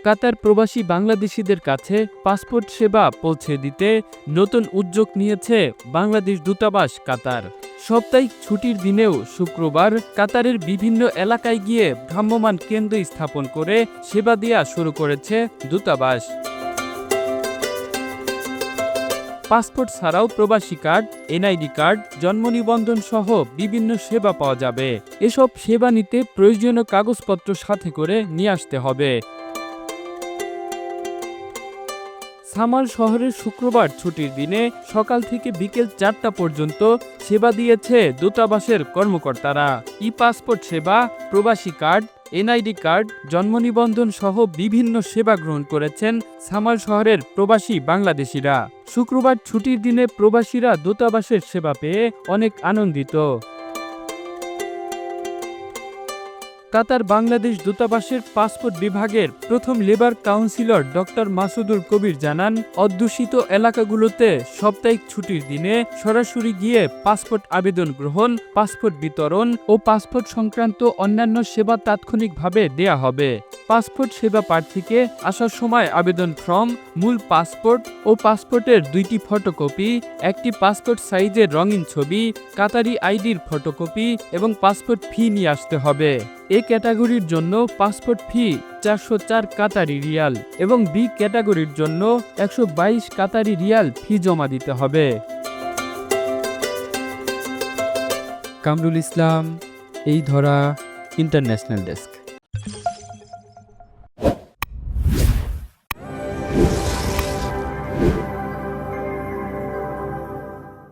কাতার প্রবাসী বাংলাদেশিদের কাছে পাসপোর্ট সেবা পৌঁছে দিতে নতুন উদ্যোগ নিয়েছে বাংলাদেশ দূতাবাস কাতার। সাপ্তাহিক ছুটির দিনেও শুক্রবার কাতারের বিভিন্ন এলাকায় গিয়ে ভ্রাম্যমাণ কেন্দ্র স্থাপন করে সেবা দেওয়া শুরু করেছে দূতাবাস। পাসপোর্ট ছাড়াও প্রবাসী কার্ড, এনআইডি কার্ড, জন্ম নিবন্ধন সহ বিভিন্ন সেবা পাওয়া যাবে। এসব সেবা নিতে প্রয়োজনীয় কাগজপত্র সাথে করে নিয়ে আসতে হবে। সামাল শহরের শুক্রবার ছুটির দিনে সকাল থেকে বিকেল 4টা পর্যন্ত সেবা দিয়েছে দূতাবাসের কর্মকর্তারা। ই পাসপোর্ট সেবা, প্রবাসী কার্ড, এনআইডি কার্ড, জন্ম নিবন্ধন সহ বিভিন্ন সেবা গ্রহণ করেছেন সামাল শহরের প্রবাসী বাংলাদেশিরা। শুক্রবার ছুটির দিনে প্রবাসীরা দূতাবাসের সেবা পেয়ে অনেক আনন্দিত। কাতার বাংলাদেশ দূতাবাসের পাসপোর্ট বিভাগের প্রথম লেবার কাউন্সিলর ডক্টর মাসুদুল কবির জানান, অধ্যুষিত এলাকাগুলোতে সাপ্তাহিক ছুটির দিনে সরাসরি গিয়ে পাসপোর্ট আবেদন গ্রহণ, পাসপোর্ট বিতরণ ও পাসপোর্ট সংক্রান্ত অন্যান্য সেবা তাৎক্ষণিকভাবে দেয়া হবে। পাসপোর্ট সেবা প্রার্থীকে আসার সময় আবেদন ফর্ম, মূল পাসপোর্ট ও পাসপোর্টের 2টি ফটোকপি, একটি পাসপোর্ট সাইজের রঙিন ছবি, কাতারি আইডির ফটোকপি এবং পাসপোর্ট ফি নিয়ে আসতে হবে। এ ক্যাটাগরির জন্য পাসপোর্ট ফি 404 কাতারি রিয়াল এবং বি ক্যাটাগরির জন্য 122 কাতারি রিয়াল ফি জমা দিতে হবে। কামরুল ইসলাম, এই ধরা, ইন্টারন্যাশনাল ডেস্ক।